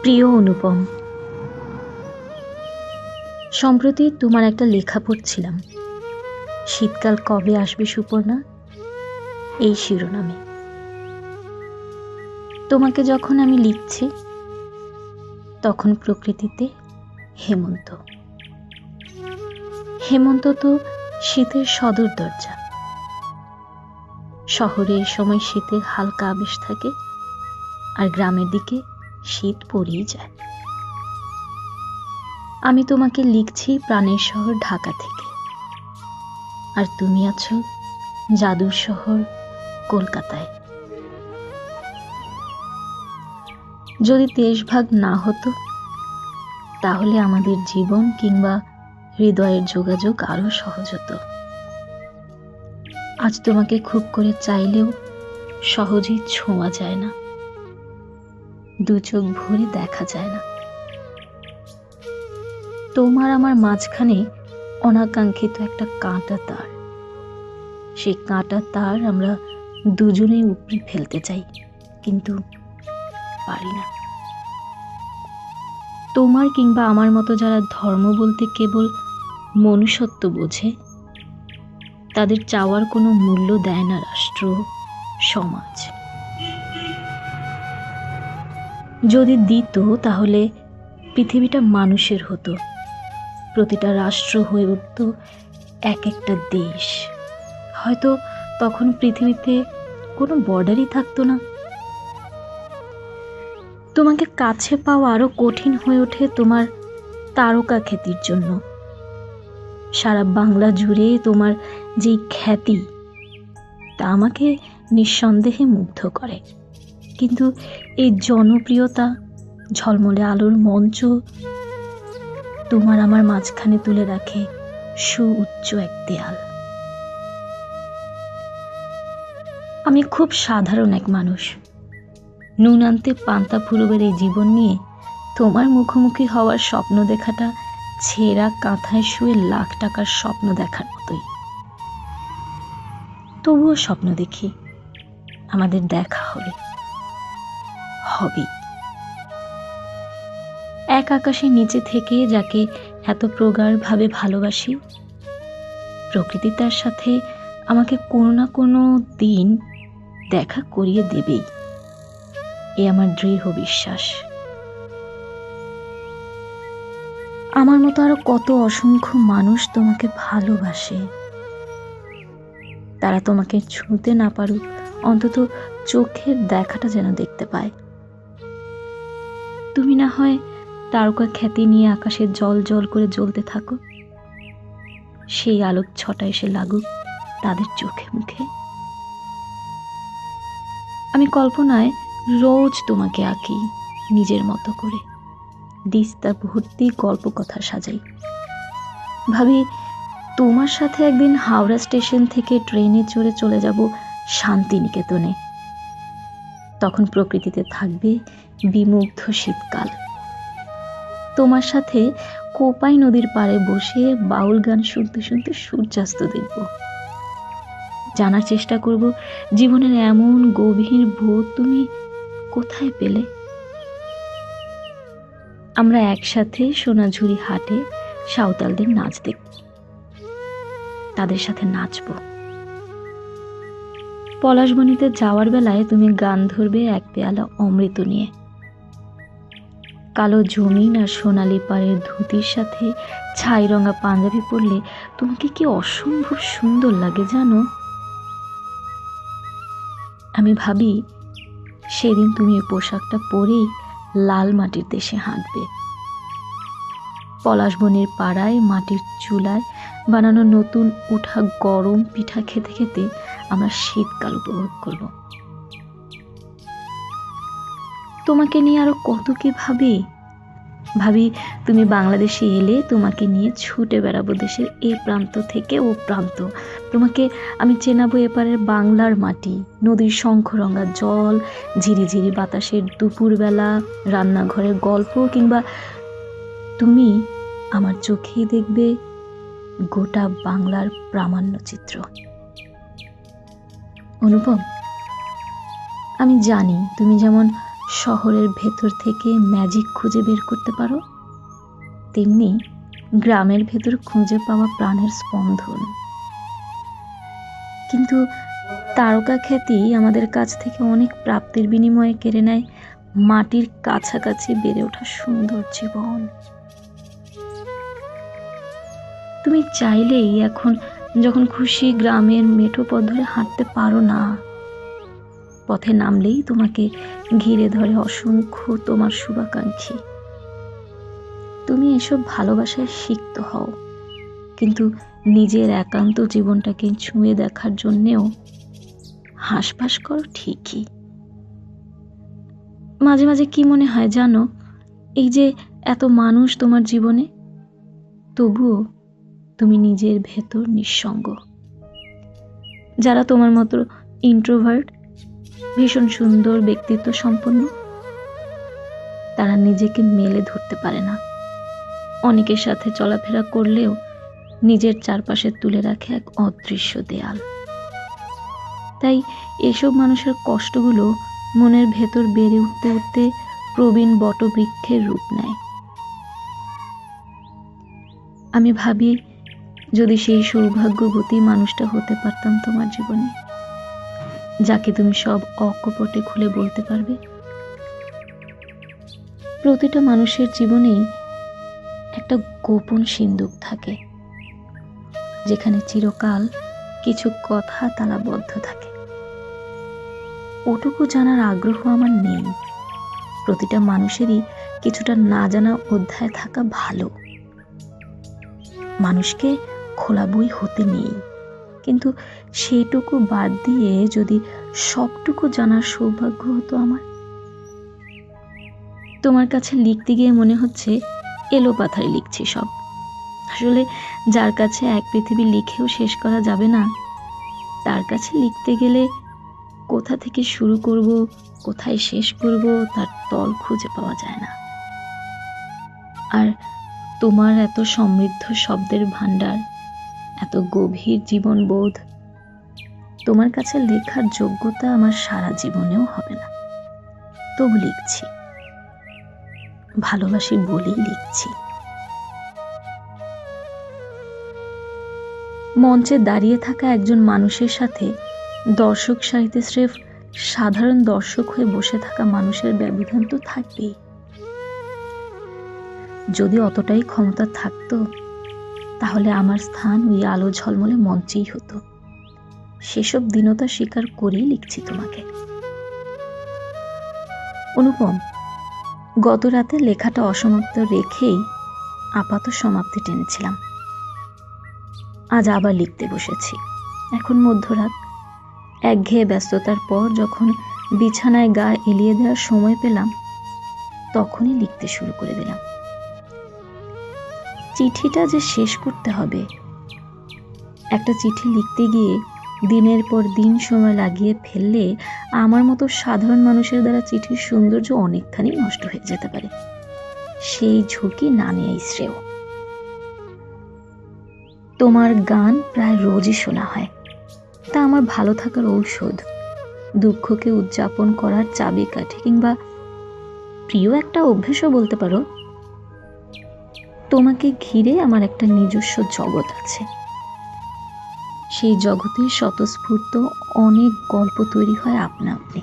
প্রিয় অনুপম, সম্প্রতি তোমার একটা লেখা পড়ছিলাম। শীতকাল কবে আসবে সুপর্ণা, এই শিরোনামে। তোমাকে যখন আমি লিখছি তখন প্রকৃতিতে হেমন্ত। হেমন্ত তো শীতের সদর দরজা। শহরে এই সময় শীতের হালকা আবেশ থাকে, আর গ্রামের দিকে শীত পড়েই যায়। আমি তোমাকে লিখছি প্রাণের শহর ঢাকা থেকে, আর তুমি আছো জাদুর শহর কলকাতায়। যদি দেশভাগ না হতো তাহলে আমাদের জীবন কিংবা হৃদয়ের যোগাযোগ আরো সহজ হতো। আজ তোমাকে খুব করে চাইলেও সহজেই ছোঁয়া যায় না, দু চোখ ভরে দেখা যায় না। তোমার আমার মাঝখানে অনাকাঙ্ক্ষিত একটা কাঁটা তার। সেই কাঁটা তার আমরা দুজনেই উপড়ে ফেলতে চাই, কিন্তু পারি না। তোমার কিংবা আমার মতো যারা ধর্ম বলতে কেবল মনুষ্যত্ব বোঝে, তাদের চাওয়ার কোনো মূল্য দেয় না রাষ্ট্র, সমাজ। যদি দিত তাহলে পৃথিবীটা মানুষের হতো, প্রতিটা রাষ্ট্র হয়ে উঠত এক একটা দেশ। হয়তো তখন পৃথিবীতে কোনো বর্ডারই থাকতো না। তোমাকে কাছে পাওয়া আরো কঠিন হয়ে ওঠে তোমার তারকা খ্যাতির জন্য। সারা বাংলা জুড়ে তোমার যেই খ্যাতি, তা আমাকে নিঃসন্দেহে মুগ্ধ করে। কিন্তু এই জনপ্রিয়তা, ঝলমলে আলোর মঞ্চ তোমার আমার মাঝখানে তুলে রাখে সুউচ্চ এক দেয়াল। আমি খুব সাধারণ এক মানুষ। নুন আনতে পান্তা ফুরুবের এই জীবন নিয়ে তোমার মুখোমুখি হওয়ার স্বপ্ন দেখাটা ছেঁড়া কাঁথায় শুয়ে লাখ টাকার স্বপ্ন দেখার মতোই। তবুও স্বপ্ন দেখি আমাদের দেখা হবে। এক আকাশের নিচে থেকে যাকে এত প্রগাঢ়ভাবে ভালোবাসি, প্রকৃতি তার সাথে আমাকে কোনো না কোনো দিন দেখা করিয়ে দেবেই, এ আমার দৃঢ় বিশ্বাস। আমার মতো আরো কত অসংখ্য মানুষ তোমাকে ভালোবাসে। তারা তোমাকে ছুঁতে না পারুক, অন্তত চোখের দেখাটা যেন দেখতে পায়। তুমি না হয় তারকা খ্যাতি নিয়ে আকাশে জল জল করে জ্বলতে থাকো, সেই আলোক ছটা এসে লাগুক তাদের চোখে মুখে। আমি কল্পনায় রোজ তোমাকে আঁকি নিজের মতো করে, দিস্তা ভর্তি গল্প কথা সাজাই। ভাবি তোমার সাথে একদিন হাওড়া স্টেশন থেকে ট্রেনে চড়ে চলে যাব শান্তিনিকেতনে। তখন প্রকৃতিতে থাকবে বিমুগ্ধ শীতকাল। তোমার সাথে কোপাই নদীর পাড়ে বসে বাউল গান শুনতে শুনতে সূর্যাস্ত দেখব। জানার চেষ্টা করব জীবনের এমন গভীর বোধ তুমি কোথায় পেলে। আমরা একসাথে সোনাঝুরি হাটে সাঁওতালদের নাচ দেখব, তাদের সাথে নাচব। পলাশবনিতে যাওয়ার বেলায় তুমি গান ধরবে এক পেয়ালা অমৃত নিয়ে। কালো জমিন আর সোনালি পাড়ের ধুতির সাথে ছাই রঙা পাঞ্জাবি পরলে তোমাকে কি অসম্ভব সুন্দর লাগে জানো। আমি ভাবি সেদিন তুমি এই পোশাকটা পরেই লাল মাটির দেশে হাঁটবে। পলাশবনির পাড়ায় মাটির চুলায় বানানো নতুন উঠা গরম পিঠা খেতে খেতে আমরা শীতকাল উপভোগ করব। তোমাকে নিয়ে আরো কত কি ভাবি তুমি বাংলাদেশে এলে তোমাকে নিয়ে ছুটে বেড়াবো দেশের এ প্রান্ত থেকে ও প্রান্ত। তোমাকে আমি চেনাবো এপারের বাংলার মাটি, নদীর শঙ্খরঙা জল, ঝিরিঝিরি বাতাসের দুপুরবেলা, রান্নাঘরের গল্প, কিংবা তুমি আমার চোখেই দেখবে গোটা বাংলার প্রামাণ্য চিত্র। অনুপম, আমি জানি তুমি যেমন শহরের ভেতর থেকে ম্যাজিক খুঁজে বের করতে পারো, তেমনি গ্রামের ভেতর খুঁজে পাওয়া প্রাণের স্পন্দন। কিন্তু তারকা খ্যাতি আমাদের কাছ থেকে অনেক প্রাপ্তির বিনিময়ে কেড়ে নেয় মাটির কাছাকাছি বেড়ে ওঠা সুন্দর জীবন। তুমি চাইলেই এখন যখন খুশি গ্রামের মেঠো পথ ধরে হাঁটতে পারো না। পথে নামলেই তোমাকে ঘিরে ধরে অসংখ্য তোমার শুভাকাঙ্ক্ষী। তুমি এসব ভালোবাসায় সিক্ত হও, কিন্তু নিজের একান্ত জীবনটাকে ছুঁয়ে দেখার জন্যেও হাঁসফাঁস করো ঠিকই। মাঝে মাঝে কি মনে হয় জানো, এই যে এত মানুষ তোমার জীবনে, তবুও তুমি নিজের ভেতর নিঃসঙ্গ। যারা তোমার মতো ইন্ট্রোভার্ট, ভীষণ সুন্দর ব্যক্তিত্ব সম্পন্ন, তারা নিজেকে মেলে ধরতে পারে না। অনেকের সাথে চলাফেরা করলেও নিজের চারপাশে তুলে রাখে এক অদৃশ্য দেয়াল। তাই এসব মানুষের কষ্টগুলো মনের ভেতর বেড়ে উঠতে উঠতে প্রবীণ বটবৃক্ষের রূপ নেয়। আমি ভাবি, যদি সেই সৌভাগ্যবতী মানুষটা হতে পারতাম তোমার জীবনে, যাকে তুমি সব অকপটে খুলে বলতে পারবে। প্রতিটা মানুষের জীবনেই একটা গোপন সিন্দুক থাকে, যেখানে চিরকাল কিছু কথা তালাবদ্ধ থাকে। ওটুকু জানার আগ্রহ আমার নেই। প্রতিটা মানুষেরই কিছুটা না জানা অধ্যায় থাকা ভালো। মানুষকে খোলা বই হতে নেই, কিন্তু সেইটুকু বাদ দিয়ে যদি সবটুকু জানার সৌভাগ্য হতো আমার। তোমার কাছে লিখতে গিয়ে মনে হচ্ছে এলোপাথারি লিখছি সব। আসলে যার কাছে এক পৃথিবী লিখেও শেষ করা যাবে না, তার কাছে লিখতে গেলে কোথা থেকে শুরু করব, কোথায় শেষ করব, তার তল খুঁজে পাওয়া যায় না। আর তোমার এত সমৃদ্ধ শব্দের ভান্ডার, এত গভীর জীবনবোধ, তোমার কাছে লেখার যোগ্যতা আমার সারা জীবনেও হবে না। তবু লিখছি, ভালোবাসি বলেই লিখছি। মঞ্চে দাঁড়িয়ে থাকা একজন মানুষের সাথে দর্শক সারিতে স্রেফ সাধারণ দর্শক হয়ে বসে থাকা মানুষের ব্যবধান তো থাকবেই। যদি অতটাই ক্ষমতা থাকতো, তাহলে আমার স্থান ওই আলো ঝলমলে মঞ্চেই হতো। সেসব দীনতা স্বীকার করেই লিখছি তোমাকে। অনুপম, গত রাতে লেখাটা অসমাপ্ত রেখেই আপাত সমাপ্তি টেনেছিলাম। আজ আবার লিখতে বসেছি। এখন মধ্যরাত। একঘেয়ে ব্যস্ততার পর যখন বিছানায় গা এলিয়ে দেওয়ার সময় পেলাম, তখনই লিখতে শুরু করে দিলাম। চিঠিটা যে শেষ করতে হবে। একটা চিঠি লিখতে গিয়ে দিনের পর দিন সময় লাগিয়ে ফেললে আমার মতো সাধারণ মানুষের দ্বারা চিঠির সৌন্দর্য অনেকখানি নষ্ট হয়ে যেতে পারে। সেই ঝুঁকি না নেয়াই শ্রেয়। তোমার গান প্রায় রোজই শোনা হয়, তা আমার ভালো থাকার ঔষধ, দুঃখকে উদযাপন করার চাবিকাঠি, কিংবা প্রিয় একটা অভ্যেসও বলতে পারো। তোমাকে ঘিরে আমার একটা নিজস্ব জগৎ আছে। সেই জগতে স্বতঃস্ফূর্ত অনেক গল্প তৈরি হয় আপনা আপনি।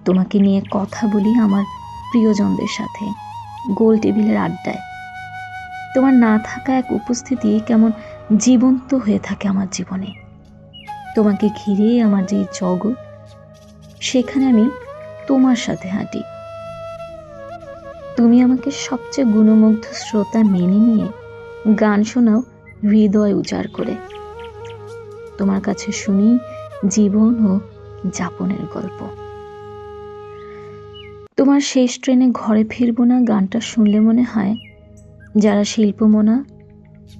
তোমাকে নিয়ে কথা বলি আমার প্রিয়জনদের সাথে, গোল টেবিলের আড্ডায়। তোমার না থাকা এক উপস্থিতি কেমন জীবন্ত হয়ে থাকে আমার জীবনে। তোমাকে ঘিরে আমার যে জগৎ, সেখানে আমি তোমার সাথে হাঁটি। তুমি আমাকে সবচেয়ে গুণমুগ্ধ শ্রোতা মেনে নিয়ে গান শোনাও হৃদয় উজাড় করে। তোমার কাছে শুনি জীবন ও যাপনের গল্প। তোমার শেষ ট্রেনে ঘরে ফিরবো না গানটা শুনলে মনে হয়, যারা শিল্পমনা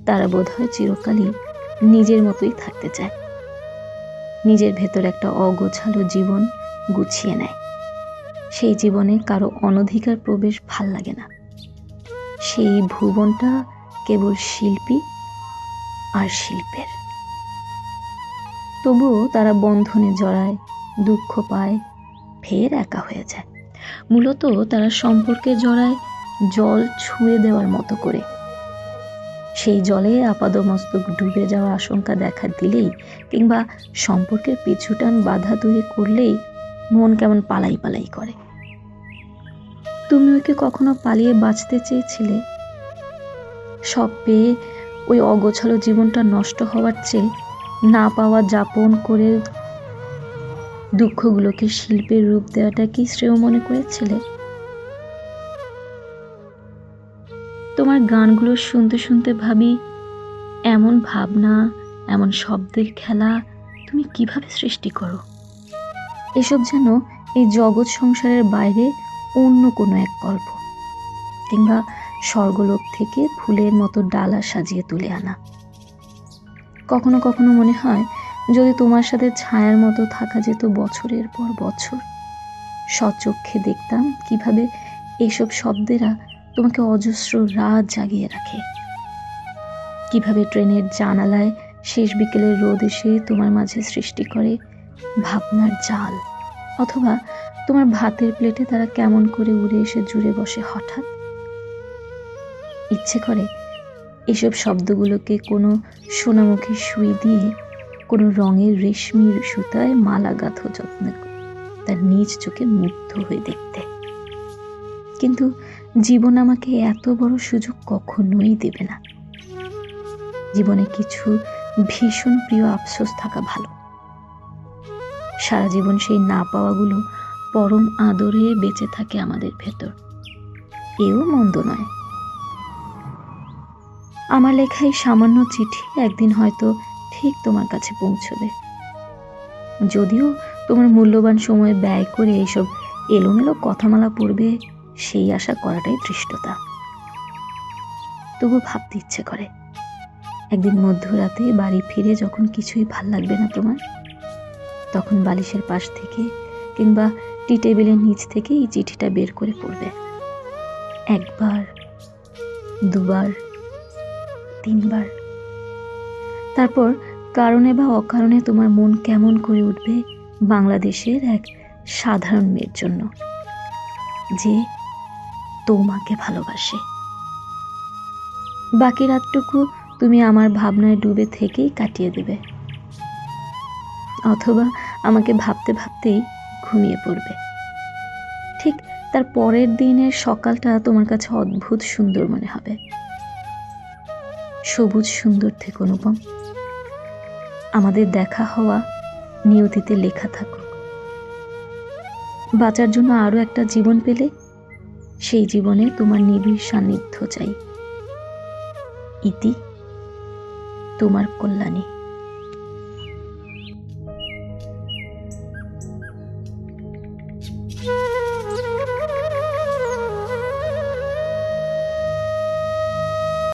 তারা বোধহয় চিরকালই নিজের মতোই থাকতে চায়। নিজের ভেতর একটা অগোছালো জীবন গুছিয়ে নেয়। সেই জীবনে কারো অনধিকার প্রবেশ ভাল লাগে না। সেই ভুবনটা কেবল শিল্পী আর শিল্পের। তবুও তারা বন্ধনে জড়ায়, দুঃখ পায়, ফের একা হয়ে যায়। মূলত তারা সম্পর্কে জড়ায় জল ছুঁয়ে দেওয়ার মতো করে। সেই জলে আপাদমস্তক ডুবে যাওয়ার আশঙ্কা দেখা দিলেই কিংবা সম্পর্কের পিছুটান বাধা তৈরি করলেই মন কেমন পালাই পালাই করে। তুমিও কি কখনো পালিয়ে বাঁচতে চেয়েছিলে? সব পেয়ে ওই অগোছালো জীবনটা নষ্ট হওয়ার চেয়ে না পাওয়া যাপন করে দুঃখগুলোকে শিল্পের রূপ দেওয়াটা কি শ্রেয় মনে করেছিলে? তোমার গানগুলো শুনতে শুনতে ভাবি, এমন ভাবনা, এমন শব্দের খেলা তুমি কিভাবে সৃষ্টি করো? এসব যেন এই জগৎ সংসারের বাইরে অন্য কোনো এক গল্প, কিংবা স্বর্গলোক থেকে ফুলের মতো ডালা সাজিয়ে তুলে আনা। কখনো কখনো মনে হয়, যদি তোমার সাথে ছায়ার মতো থাকা যেত বছরের পর বছর, স্বচক্ষে দেখতাম কিভাবে এইসব শব্দেরা তোমাকে অজস্র রাত জাগিয়ে রাখে, কিভাবে ট্রেনের জানালায় শেষ বিকেলের রোদ এসে তোমার মাঝে সৃষ্টি করে ভাবনার জাল, অথবা তোমার ভাতের প্লেটে তারা কেমন করে উড়ে এসে জুড়ে বসে হঠাৎ। ইচ্ছে করে এসব শব্দগুলোকে কোনো সোনামুখী সুই দিয়ে কোনো রঙের রেশমির সুতায় মালা গাঁথো যত্ন তার নিজ চোখে মুগ্ধ হয়ে দেখতে। কিন্তু জীবন আমাকে এত বড় সুযোগ কখনোই দেবে না। জীবনে কিছু ভীষণ প্রিয় আফসোস থাকা ভালো। সারা জীবন সেই না পাওয়াগুলো পরম আদরে বেঁচে থাকে আমাদের ভেতর, এও মন্দ নয়। আমার লেখা এই সামান্য চিঠি একদিন হয়তো ঠিক তোমার কাছে পৌঁছবে, যদিও তোমার মূল্যবান সময় ব্যয় করে এইসব এলোমেলো কথামালা পড়বে সেই আশা করাটাই ধৃষ্টতা। তবু ভাবতে ইচ্ছে করে, একদিন মধ্যরাতে বাড়ি ফিরে যখন কিছুই ভাল লাগবে না তোমার, তখন বালিশের পাশ থেকে কিংবা টি টেবিলের নিচ থেকে এই চিঠিটা বের করে পড়বে। একবার, দুবার, তিনবার। তারপর কারণে বা অকারণে তোমার মন কেমন করে উঠবে বাংলাদেশের এক সাধারণ মেয়ের জন্য, যে তোমাকে ভালোবাসে। বাকি রাতটুকু তুমি আমার ভাবনায় ডুবে থেকেই কাটিয়ে দেবে, অথবা আমাকে ভাবতে ভাবতেই ঘুমিয়ে পড়বে। ঠিক তার পরের দিনের সকালটা তোমার কাছে অদ্ভুত সুন্দর মনে হবে। সবুজ সুন্দর থেকে অনুপম, আমাদের দেখা হওয়া নিয়তিতে লেখা থাকুক। বাঁচার জন্য আরো একটা জীবন পেলে সেই জীবনে তোমার নিবিড় সান্নিধ্য চাই। ইতি, তোমার কল্যাণী।